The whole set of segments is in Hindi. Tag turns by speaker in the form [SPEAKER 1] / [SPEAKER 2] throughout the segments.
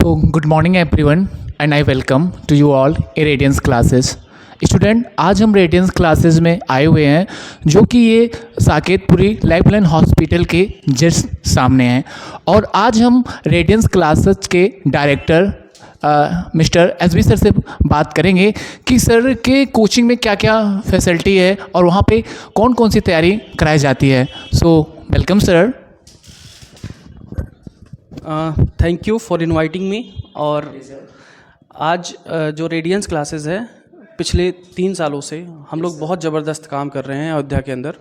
[SPEAKER 1] So, good morning everyone and I welcome to you all a Radiance classes. Student आज हम रेडियंस क्लासेस में आए हुए हैं जो कि ये साकेतपुरी लाइफलाइन हॉस्पिटल के जस्ट सामने हैं और आज हम रेडियंस क्लासेस के डायरेक्टर मिस्टर एसबी सर से बात करेंगे कि सर के कोचिंग में क्या क्या फैसिलिटी है और वहाँ पे कौन कौन सी तैयारी कराई जाती है. So welcome sir.
[SPEAKER 2] Thank you for inviting me. और आज जो रेडियंस क्लासेस है पिछले 3 सालों से हम लोग बहुत ज़बरदस्त काम कर रहे हैं अयोध्या के अंदर.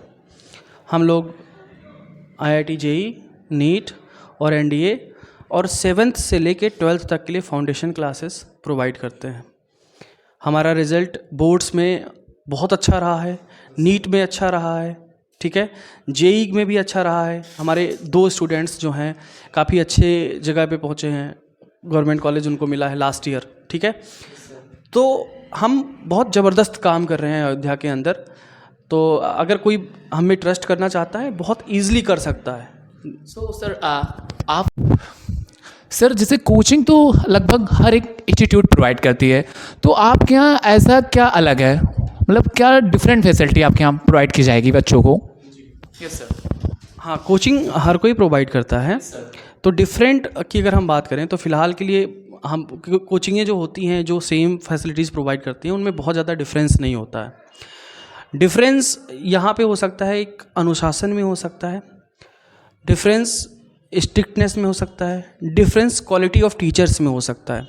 [SPEAKER 2] हम लोग IIT JEE, नीट और NDA और 7th से लेके 12th तक के लिए फाउंडेशन क्लासेस प्रोवाइड करते हैं. हमारा रिज़ल्ट बोर्ड्स में बहुत अच्छा रहा है, नीट में अच्छा रहा है, ठीक है, JEE में भी अच्छा रहा है. हमारे 2 स्टूडेंट्स जो हैं काफ़ी अच्छे जगह पे पहुँचे हैं, गवर्नमेंट कॉलेज उनको मिला है लास्ट ईयर, ठीक है. तो हम बहुत ज़बरदस्त काम कर रहे हैं अयोध्या के अंदर. तो अगर कोई हमें ट्रस्ट करना चाहता है बहुत ईज़िली कर सकता है.
[SPEAKER 1] सो सर आप सर जैसे कोचिंग तो लगभग हर एक इंस्टीट्यूट प्रोवाइड करती है, तो आपके यहाँ ऐसा क्या अलग है, मतलब क्या डिफरेंट फैसिलिटी आपके यहाँ प्रोवाइड की जाएगी बच्चों को?
[SPEAKER 2] Yes sir. हाँ, कोचिंग हर कोई प्रोवाइड करता है. तो डिफरेंट की अगर हम बात करें तो फ़िलहाल के लिए हम कोचिंगें जो होती हैं जो सेम फैसिलिटीज़ प्रोवाइड करती हैं उनमें बहुत ज़्यादा डिफरेंस नहीं होता है. डिफरेंस यहाँ पे हो सकता है, एक अनुशासन में हो सकता है, डिफरेंस स्ट्रिक्टनेस में हो सकता है, डिफरेंस क्वालिटी ऑफ टीचर्स में हो सकता है.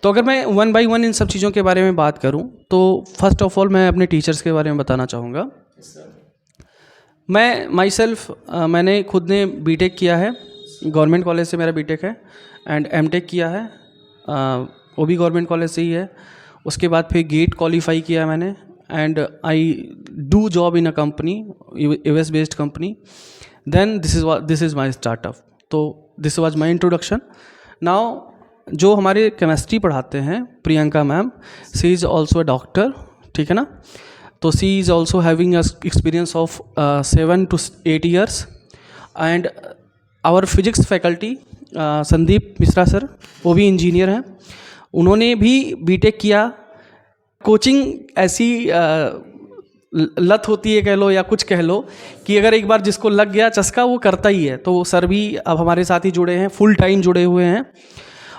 [SPEAKER 2] तो अगर मैं 1 बाय 1 इन सब चीज़ों के बारे में बात करूँ तो फर्स्ट ऑफ ऑल मैं अपने टीचर्स के बारे में बताना चाहूँगा. मैं मैंने खुद ने बीटेक किया है, गवर्नमेंट कॉलेज से मेरा बीटेक है, एंड एमटेक किया है, वो भी गवर्नमेंट कॉलेज से ही है. उसके बाद फिर गेट क्वालिफाई किया मैंने, and I do job in a company, US based company. Then this is my startup. तो this was my introduction. Now जो हमारे केमिस्ट्री पढ़ाते हैं Priyanka ma'am, she is also a doctor, ठीक है ना. तो she is also having experience of 7 to 8 years. And our physics faculty Sandeep Mishra sir, वो भी इंजीनियर हैं, उन्होंने भी बीटेक किया. कोचिंग ऐसी लत होती है कह लो या कुछ कह लो कि अगर एक बार जिसको लग गया चस्का वो करता ही है. तो सर भी अब हमारे साथ ही जुड़े हैं, फुल टाइम जुड़े हुए हैं,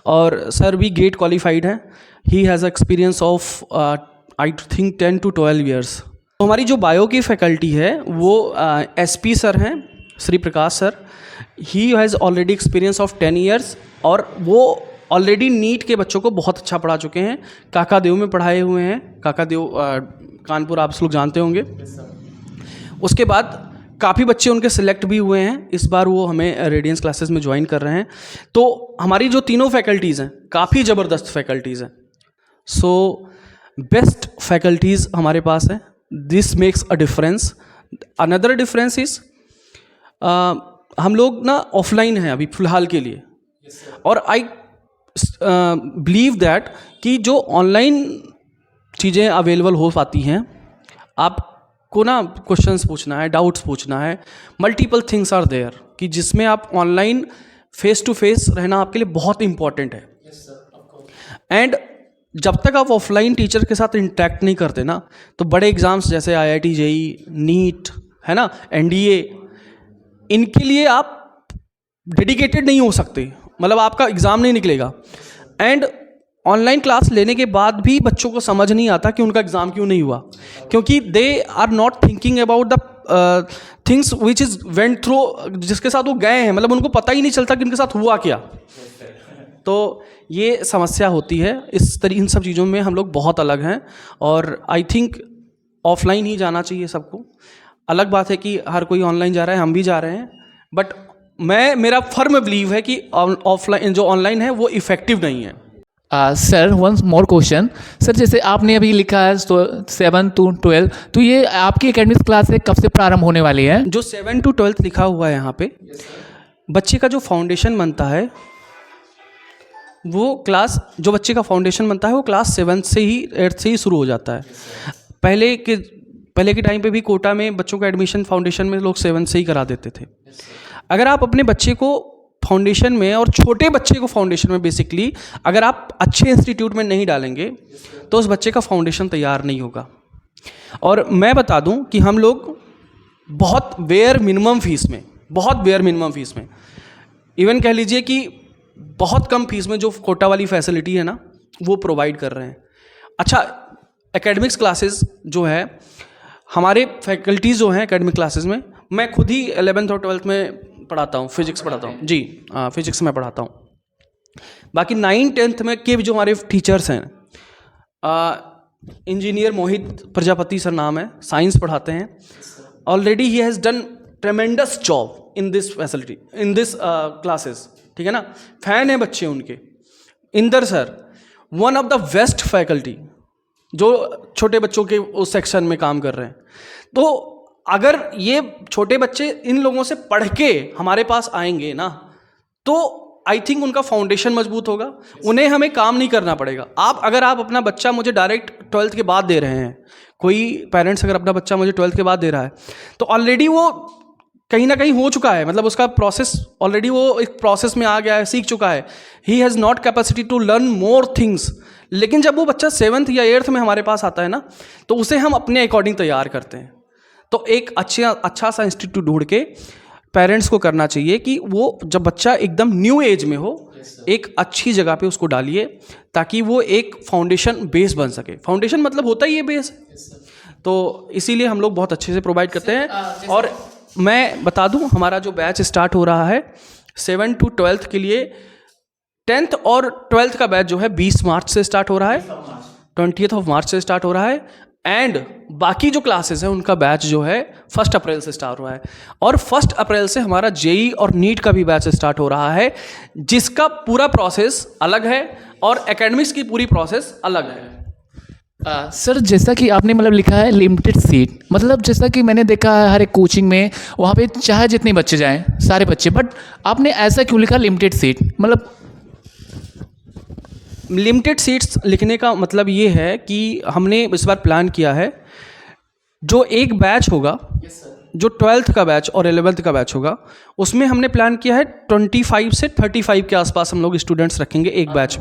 [SPEAKER 2] और सर भी गेट क्वालिफाइड हैं. He has experience of I think 10 to 12 years. तो हमारी जो बायो की फैकल्टी है वो SP सर हैं, Shri Prakash sir. He has already experience of 10 years और वो ऑलरेडी नीट के बच्चों को बहुत अच्छा पढ़ा चुके हैं. काकादेव में पढ़ाए हुए हैं, काकादेव कानपुर आप लोग जानते होंगे. उसके बाद काफ़ी बच्चे उनके सिलेक्ट भी हुए हैं. इस बार वो हमें रेडियंस क्लासेस में ज्वाइन कर रहे हैं. तो हमारी जो तीनों फैकल्टीज़ हैं काफ़ी ज़बरदस्त फैकल्टीज़ हैं. सो बेस्ट फैकल्टीज़ हमारे पास हैं. This makes a difference. Another difference is हम लोग ना ऑफलाइन हैं अभी फ़िलहाल के लिए. और आई बिलीव दैट कि जो ऑनलाइन चीज़ें अवेलेबल हो पाती हैं, आपको ना क्वेश्चंस पूछना है, डाउट्स पूछना है, मल्टीपल थिंग्स आर देयर, कि जिसमें आप ऑनलाइन फेस टू फेस रहना आपके लिए बहुत इंपॉर्टेंट है. एंड जब तक आप ऑफलाइन टीचर के साथ इंटरेक्ट नहीं करते ना, तो बड़े एग्ज़ाम्स जैसे IIT JEE, नीट है ना, NDA, इनके लिए आप डेडिकेटेड नहीं हो सकते, मतलब आपका एग्ज़ाम नहीं निकलेगा. एंड ऑनलाइन क्लास लेने के बाद भी बच्चों को समझ नहीं आता कि उनका एग्ज़ाम क्यों नहीं हुआ, क्योंकि they are not thinking about the things which is went through, जिसके साथ वो गए हैं, मतलब उनको पता ही नहीं चलता कि उनके साथ हुआ क्या. तो ये समस्या होती है. इन सब चीज़ों में हम लोग बहुत अलग हैं, और आई थिंक ऑफलाइन ही जाना चाहिए सबको. अलग बात है कि हर कोई ऑनलाइन जा रहा है, हम भी जा रहे हैं, बट मेरा फर्म बिलीव है कि ऑफलाइन जो ऑनलाइन है वो इफ़ेक्टिव नहीं है.
[SPEAKER 1] Sir one more question. Sir जैसे आपने अभी लिखा है 7 to 12, तो ये आपकी एकेडमिक क्लास से कब से प्रारंभ होने वाली है?
[SPEAKER 2] जो 7 to 12 लिखा हुआ है यहाँ पे, बच्चे का जो फाउंडेशन बनता है वो क्लास, जो बच्चे का फाउंडेशन बनता है वो क्लास 7 से ही 8 से ही शुरू हो जाता है. पहले के टाइम पे भी कोटा में बच्चों का एडमिशन फाउंडेशन में लोग 7 से ही करा देते थे. अगर आप अपने बच्चे को फाउंडेशन में और छोटे बच्चे को फाउंडेशन में बेसिकली अगर आप अच्छे इंस्टीट्यूट में नहीं डालेंगे तो उस बच्चे का फाउंडेशन तैयार नहीं होगा। और मैं बता दूं कि हम लोग बहुत बेयर मिनिमम फीस में इवन कह लीजिए कि बहुत कम फीस में जो कोटा वाली फैसिलिटी है ना वो प्रोवाइड कर रहे हैं। अच्छा, एकेडमिक्स क्लासेस जो है हमारे फैकल्टीज़ जो हैं एकेडमिक क्लासेस में, मैं खुद ही 11th और 12th में पढ़ाता हूँ, फिजिक्स पढ़ाता हूँ जी, फिजिक्स में पढ़ाता हूँ। बाकी 9th 10th में के जो हमारे टीचर्स हैं, इंजीनियर मोहित प्रजापति सर नाम है, साइंस पढ़ाते हैं। Already he has done ट्रेमेंडस job in this facility, in this classes, ठीक है ना। फैन है बच्चे उनके। Inder sir one of the best faculty जो छोटे बच्चों के उस सेक्शन में काम कर रहे हैं। तो अगर ये छोटे बच्चे इन लोगों से पढ़ के हमारे पास आएंगे ना तो आई थिंक उनका फाउंडेशन मजबूत होगा, उन्हें हमें काम नहीं करना पड़ेगा। अगर आप अपना बच्चा मुझे डायरेक्ट 12th के बाद दे रहे हैं, कोई पेरेंट्स अगर अपना बच्चा मुझे 12th के बाद दे रहा है तो ऑलरेडी वो कहीं ना कहीं हो चुका है, मतलब उसका प्रोसेस ऑलरेडी वो एक प्रोसेस में आ गया है, सीख चुका है। He has not capacity to learn more things. लेकिन जब वो बच्चा 7th या 8th में हमारे पास आता है ना तो उसे हम अपने अकॉर्डिंग तैयार करते हैं। तो एक अच्छा सा इंस्टीट्यूट ढूंढ के पेरेंट्स को करना चाहिए कि वो जब बच्चा एकदम न्यू एज में हो एक अच्छी जगह पे उसको डालिए ताकि वो एक फाउंडेशन बेस बन सके। फाउंडेशन मतलब होता ही है बेस, तो इसीलिए हम लोग बहुत अच्छे से प्रोवाइड करते हैं। और मैं बता दूं हमारा जो बैच स्टार्ट हो रहा है 7 to 12th के लिए, 10th और 12th का बैच जो है 20 मार्च से स्टार्ट हो रहा है, 20th of March से स्टार्ट हो रहा है। एंड बाकी जो क्लासेस हैं उनका बैच जो है 1 अप्रैल से स्टार्ट हो रहा है। और 1 अप्रैल से हमारा जेई और नीट का भी बैच स्टार्ट हो रहा है, जिसका पूरा प्रोसेस अलग है और एकेडमिक्स की पूरी प्रोसेस अलग है।
[SPEAKER 1] सर जैसा कि आपने मतलब लिखा है लिमिटेड सीट, मतलब जैसा कि मैंने देखा है हर एक कोचिंग में वहाँ पे चाहे जितने बच्चे जाएं सारे बच्चे, बट आपने ऐसा क्यों लिखा लिमिटेड सीट? मतलब
[SPEAKER 2] लिमिटेड सीट्स लिखने का मतलब ये है कि हमने इस बार प्लान किया है जो एक बैच होगा, जो 12th का बैच और 11th का बैच होगा, उसमें हमने प्लान किया है 25 से 35 के आसपास हम लोग स्टूडेंट्स रखेंगे एक बैच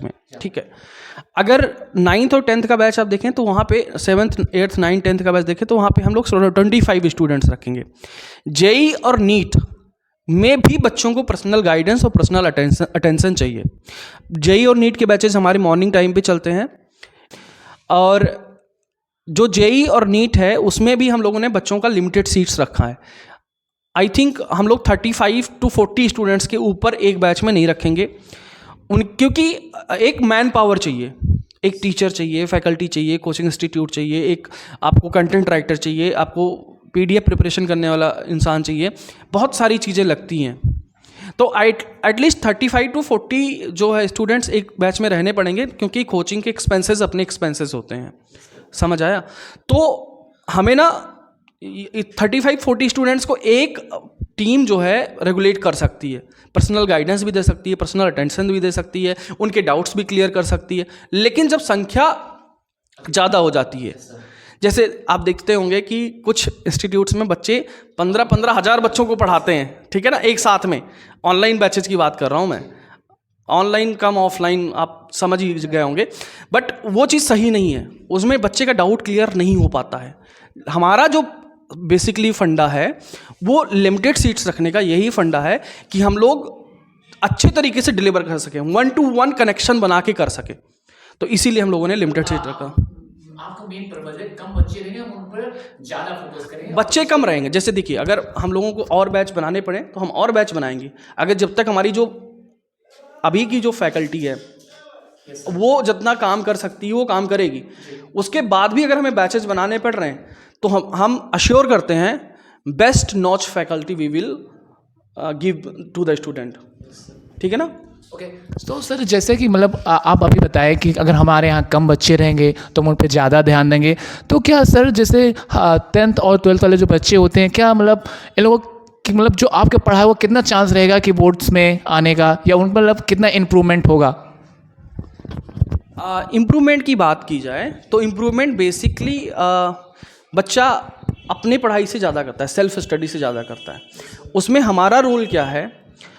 [SPEAKER 2] में, ठीक है। अगर 9th और 10th का बैच आप देखें तो वहाँ पे 7th 8th 9th 10th का बैच देखें तो वहाँ पे हम लोग 25 स्टूडेंट्स रखेंगे। जेई और नीट में भी बच्चों को पर्सनल गाइडेंस और पर्सनल अटेंशन चाहिए। जेई और नीट के बैचेस हमारे मॉर्निंग टाइम पे चलते हैं, और जो जेई और नीट है उसमें भी हम लोगों ने बच्चों का लिमिटेड सीट्स रखा है। आई थिंक हम लोग 35 to 40 स्टूडेंट्स के ऊपर एक बैच में नहीं रखेंगे क्योंकि एक मैन पावर चाहिए, एक टीचर चाहिए, फैकल्टी चाहिए, कोचिंग इंस्टीट्यूट चाहिए, एक आपको कंटेंट राइटर चाहिए, आपको पीडीएफ प्रिपरेशन करने वाला इंसान चाहिए, बहुत सारी चीज़ें लगती हैं। तो एटलीस्ट 35 to 40 जो है स्टूडेंट्स एक बैच में रहने पड़ेंगे क्योंकि कोचिंग के एक्सपेंसेस अपने एक्सपेंसेस होते हैं, समझ आया। तो हमें ना 35-40 स्टूडेंट्स को एक टीम जो है रेगुलेट कर सकती है, पर्सनल गाइडेंस भी दे सकती है, पर्सनल अटेंशन भी दे सकती है, उनके डाउट्स भी क्लियर कर सकती है। लेकिन जब संख्या ज़्यादा हो जाती है, जैसे आप देखते होंगे कि कुछ इंस्टीट्यूट्स में बच्चे 15-15 हज़ार बच्चों को पढ़ाते हैं, ठीक है ना, एक साथ में। ऑनलाइन बैचेज की बात कर रहा हूँ मैं, ऑनलाइन कम ऑफलाइन आप समझ ही गए होंगे, बट वो चीज़ सही नहीं है, उसमें बच्चे का डाउट क्लियर नहीं हो पाता है। हमारा जो बेसिकली फंडा है वो लिमिटेड सीट्स रखने का यही फंडा है कि हम लोग अच्छे तरीके से डिलीवर कर सकें, 1-to-1 कनेक्शन बना के कर सकें। तो इसीलिए हम लोगों ने लिमिटेड सीट रखा।
[SPEAKER 1] आपका मेन पर्पस है कम बच्चे रहेंगे, हम उन पर ज़्यादा फोकस करेंगे।
[SPEAKER 2] बच्चे कम रहेंगे, जैसे देखिए अगर हम लोगों को और बैच बनाने पड़े तो हम और बैच बनाएंगे। अगर जब तक हमारी जो अभी की जो फैकल्टी है वो जितना काम कर सकती है वो काम करेगी, उसके बाद भी अगर हमें बैचेज बनाने पड़ रहे हैं तो हम अश्योर करते हैं best notch faculty we will give to the student, ठीक है ना।
[SPEAKER 1] ओके, तो सर जैसे कि मतलब आप अभी बताएं कि अगर हमारे यहाँ कम बच्चे रहेंगे तो हम उन पर ज़्यादा ध्यान देंगे, तो क्या सर जैसे 10th और 12th वाले जो बच्चे होते हैं, क्या मतलब इन लोगों की मतलब जो आपके पढ़ाए वो कितना चांस रहेगा कि बोर्ड्स में आने का, या उन पर मतलब कितना इम्प्रूवमेंट होगा?
[SPEAKER 2] इम्प्रूवमेंट की बात की जाए तो इम्प्रूवमेंट बेसिकली बच्चा अपने पढ़ाई से ज़्यादा करता है, सेल्फ स्टडी से ज़्यादा करता है। उसमें हमारा रोल क्या है,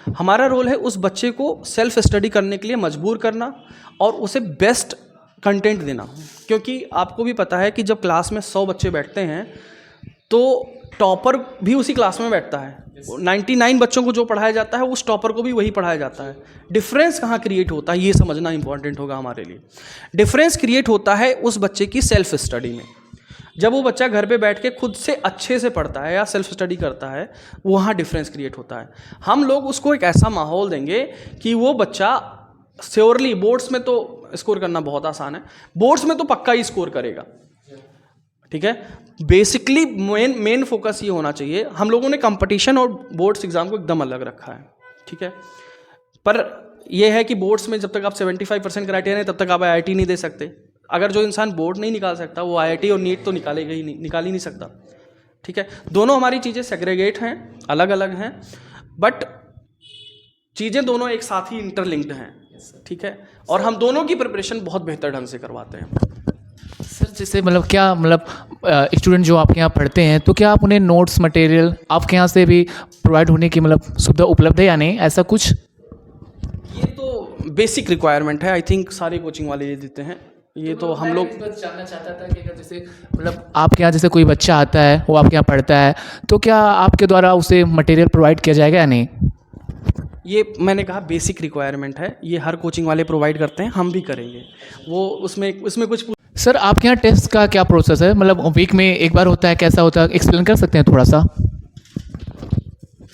[SPEAKER 2] हमारा रोल है उस बच्चे को सेल्फ स्टडी करने के लिए मजबूर करना और उसे बेस्ट कंटेंट देना। क्योंकि आपको भी पता है कि जब क्लास में 100 बच्चे बैठते हैं तो टॉपर भी उसी क्लास में बैठता है। 99 बच्चों को जो पढ़ाया जाता है उस टॉपर को भी वही पढ़ाया जाता है। डिफरेंस कहाँ क्रिएट होता है ये समझना इंपॉर्टेंट होगा हमारे लिए। डिफरेंस क्रिएट होता है उस बच्चे की सेल्फ स्टडी में। जब वो बच्चा घर पे बैठ के खुद से अच्छे से पढ़ता है या सेल्फ स्टडी करता है, वहाँ डिफरेंस क्रिएट होता है। हम लोग उसको एक ऐसा माहौल देंगे कि वो बच्चा श्योरली, बोर्ड्स में तो स्कोर करना बहुत आसान है, बोर्ड्स में तो पक्का ही स्कोर करेगा। ठीक है, बेसिकली मेन फोकस ये होना चाहिए। हम लोगों ने कंपटीशन और बोर्ड्स एग्जाम को एकदम अलग रखा है। ठीक है, पर यह है कि बोर्ड्स में जब तक आप 75% क्राइटेरिया है तब तक आप IIT नहीं दे सकते। अगर जो इंसान बोर्ड नहीं निकाल सकता वो IIT और नीट तो निकाल ही नहीं सकता। ठीक है, दोनों हमारी चीज़ें सेग्रीगेट हैं, अलग अलग हैं, बट चीज़ें दोनों एक साथ ही इंटरलिंक्ड हैं। ठीक है, और हम दोनों की प्रिपरेशन बहुत बेहतर ढंग से करवाते हैं।
[SPEAKER 1] सर जैसे मतलब क्या मतलब स्टूडेंट जो आपके यहाँ पढ़ते हैं तो क्या आप उन्हें नोट्स मटेरियल आपके यहाँ से भी प्रोवाइड होने की मतलब सुविधा उपलब्ध है या नहीं, ऐसा कुछ?
[SPEAKER 2] ये तो बेसिक रिक्वायरमेंट है, आई थिंक सारे कोचिंग वाले ये देते हैं। ये तो हम लोग
[SPEAKER 1] जानना चाहता था कि अगर जैसे मतलब आपके यहाँ जैसे कोई बच्चा आता है वो आपके यहाँ पढ़ता है तो क्या आपके द्वारा उसे मटेरियल प्रोवाइड किया जाएगा या नहीं?
[SPEAKER 2] ये मैंने कहा बेसिक रिक्वायरमेंट है, ये हर कोचिंग वाले प्रोवाइड करते हैं, हम भी करेंगे। वो उसमें कुछ
[SPEAKER 1] सर आपके यहाँ टेस्ट का क्या प्रोसेस है, मतलब वीक में एक बार होता है, कैसा होता है, एक्सप्लेन कर सकते हैं थोड़ा सा?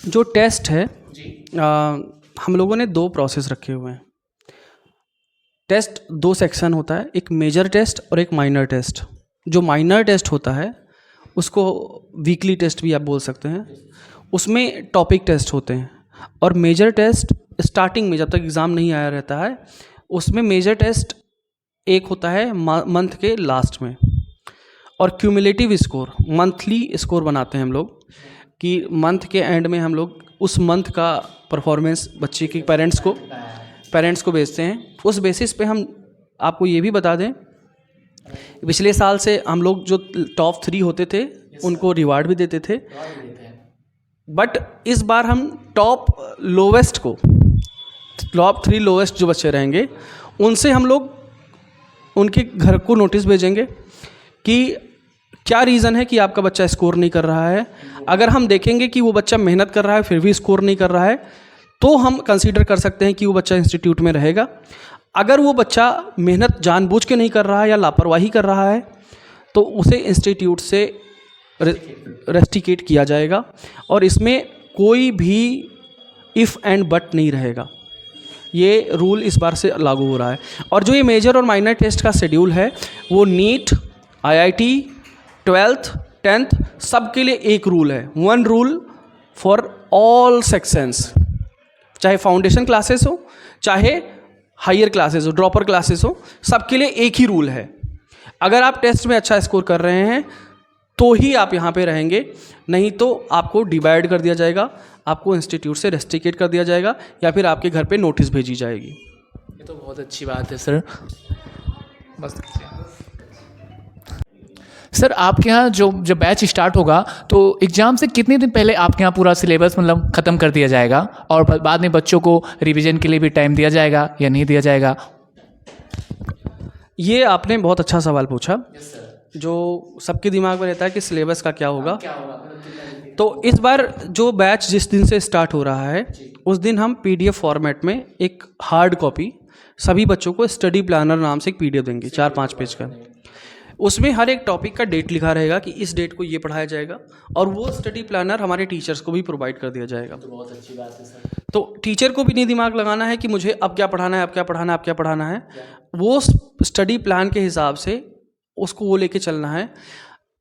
[SPEAKER 2] जो टेस्ट है हम लोगों ने 2 प्रोसेस रखे हुए हैं। टेस्ट 2 सेक्शन होता है, एक मेजर टेस्ट और एक माइनर टेस्ट। जो माइनर टेस्ट होता है उसको वीकली टेस्ट भी आप बोल सकते हैं, उसमें टॉपिक टेस्ट होते हैं। और मेजर टेस्ट स्टार्टिंग में जब तक एग्ज़ाम नहीं आया रहता है उसमें मेजर टेस्ट एक होता है मंथ के लास्ट में। और क्यूमुलेटिव स्कोर, मंथली स्कोर बनाते हैं हम लोग कि मंथ के एंड में हम लोग उस मंथ का परफॉर्मेंस बच्चे के पेरेंट्स को भेजते हैं। उस बेसिस पे हम आपको ये भी बता दें, पिछले साल से हम लोग जो टॉप 3 होते थे उनको रिवार्ड भी देते थे, बट इस बार हम टॉप 3 लोवेस्ट जो बच्चे रहेंगे उनसे हम लोग उनके घर को नोटिस भेजेंगे कि क्या रीज़न है कि आपका बच्चा स्कोर नहीं कर रहा है। अगर हम देखेंगे कि वो बच्चा मेहनत कर रहा है फिर भी स्कोर नहीं कर रहा है तो हम कंसीडर कर सकते हैं कि वो बच्चा इंस्टीट्यूट में रहेगा। अगर वो बच्चा मेहनत जानबूझ के नहीं कर रहा है या लापरवाही कर रहा है तो उसे इंस्टीट्यूट से रेस्टिकेट किया जाएगा। और इसमें कोई भी इफ़ एंड बट नहीं रहेगा, ये रूल इस बार से लागू हो रहा है। और जो ये मेजर और माइनर टेस्ट का शेड्यूल है वो नीट, IIT, 12th, 10th सब के लिए एक रूल है, 1 रूल फॉर ऑल सेक्शंस, चाहे फाउंडेशन क्लासेस हो चाहे हायर क्लासेस हो, ड्रॉपर क्लासेस हो, सबके लिए एक ही रूल है। अगर आप टेस्ट में अच्छा स्कोर कर रहे हैं तो ही आप यहाँ पे रहेंगे, नहीं तो आपको डिवाइड कर दिया जाएगा, आपको इंस्टीट्यूट से रेस्ट्रिकेट कर दिया जाएगा या फिर आपके घर पे नोटिस भेजी जाएगी।
[SPEAKER 1] ये तो बहुत अच्छी बात है सर। बस सर आपके यहाँ जब बैच स्टार्ट होगा तो एग्ज़ाम से कितने दिन पहले आपके यहाँ पूरा सिलेबस मतलब ख़त्म कर दिया जाएगा और बाद में बच्चों को रिवीजन के लिए भी टाइम दिया जाएगा या नहीं दिया जाएगा?
[SPEAKER 2] ये आपने बहुत अच्छा सवाल पूछा। जो सबके दिमाग में रहता है कि सिलेबस का क्या होगा। तो इस बार जो बैच जिस दिन से स्टार्ट हो रहा है उस दिन हम PDF फॉर्मेट में एक हार्ड कॉपी सभी बच्चों को स्टडी प्लानर नाम से एक PDF देंगे 4-5 पेज का। उसमें हर एक टॉपिक का डेट लिखा रहेगा कि इस डेट को ये पढ़ाया जाएगा और वो स्टडी प्लानर हमारे टीचर्स को भी प्रोवाइड कर दिया जाएगा।
[SPEAKER 1] तो बहुत अच्छी बात है सर।
[SPEAKER 2] तो टीचर को भी नहीं दिमाग लगाना है कि मुझे अब क्या पढ़ाना है, अब क्या पढ़ाना है, अब क्या पढ़ाना है। वो स्टडी प्लान के हिसाब से उसको वो लेके चलना है।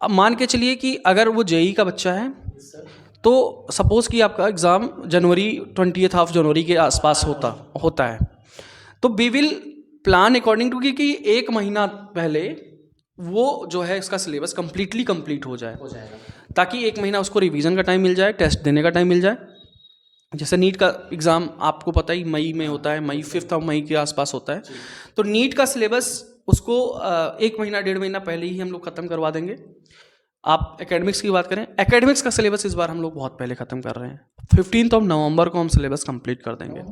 [SPEAKER 2] अब मान के चलिए कि अगर वो JEE का बच्चा है तो सपोज़ कि आपका एग्ज़ाम जनवरी 20 जनवरी के आसपास होता है तो we will plan according to कि 1 महीना पहले वो जो है इसका सिलेबस कंप्लीट हो जाए ताकि 1 महीना उसको रिवीजन का टाइम मिल जाए, टेस्ट देने का टाइम मिल जाए। जैसे नीट का एग्ज़ाम आपको पता ही मई में होता है, 5 मई के आसपास होता है। तो नीट का सिलेबस उसको 1 महीना 1.5 महीना पहले ही हम लोग ख़त्म करवा देंगे। आप एकेडमिक्स की बात करें, एकेडमिक्स का सिलेबस इस बार हम लोग बहुत पहले ख़त्म कर रहे हैं। 15 नवंबर को हम सिलेबस कंप्लीट कर देंगे।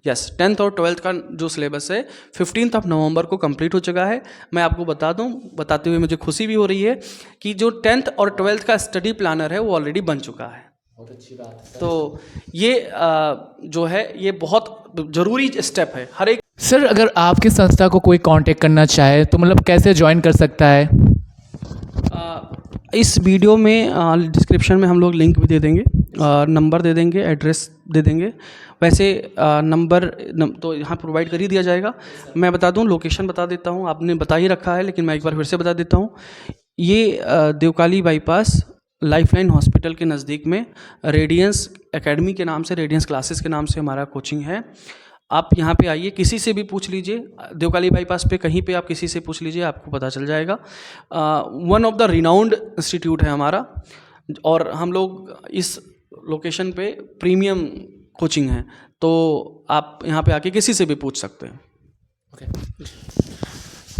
[SPEAKER 2] यस, 10th और 12th का जो सिलेबस है 15 नवंबर को कंप्लीट हो चुका है। मैं आपको बता दूं, बताते हुए मुझे खुशी भी हो रही है कि जो 10th और 12th का स्टडी प्लानर है वो ऑलरेडी बन चुका है।
[SPEAKER 1] बहुत अच्छी बात है।
[SPEAKER 2] तो ये जो है ये बहुत ज़रूरी स्टेप है हर एक।
[SPEAKER 1] सर, अगर आपकी संस्था को कोई कांटेक्ट करना चाहे तो मतलब कैसे ज्वाइन कर सकता है?
[SPEAKER 2] इस वीडियो में डिस्क्रिप्शन में हम लोग लिंक भी दे देंगे, नंबर दे देंगे, एड्रेस दे देंगे। वैसे नंबर तो यहाँ प्रोवाइड कर ही दिया जाएगा। मैं बता दूँ, लोकेशन बता देता हूँ, आपने बता ही रखा है लेकिन मैं एक बार फिर से बता देता हूँ। ये देवकाली बाईपास लाइफलाइन हॉस्पिटल के नज़दीक में रेडियंस एकेडमी के नाम से, रेडियंस क्लासेस के नाम से हमारा कोचिंग है। आप यहाँ पे आइए, किसी से भी पूछ लीजिए, देवकाली बाईपास पे कहीं पे आप किसी से पूछ लीजिए, आपको पता चल जाएगा। One of the renowned institute है हमारा, और हम लोग इस लोकेशन पे प्रीमियम कोचिंग है, तो आप यहाँ पे आके किसी से भी पूछ सकते हैं।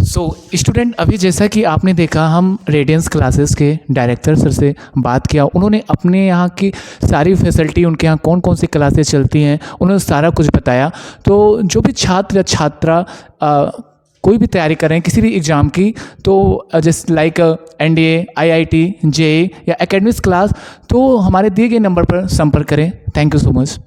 [SPEAKER 1] सो स्टूडेंट, अभी जैसा कि आपने देखा, हम रेडियंस क्लासेस के डायरेक्टर सर से बात किया। उन्होंने अपने यहाँ की सारी फैसिलिटी, उनके यहाँ कौन कौन सी क्लासेस चलती हैं, उन्होंने सारा कुछ बताया। तो जो भी छात्र या छात्रा कोई भी तैयारी कर रहे हैं किसी भी एग्ज़ाम की, तो जैसे लाइक NDA, IIT, JEE या एकेडमिक्स क्लास, तो हमारे दिए गए नंबर पर संपर्क करें। Thank you so much.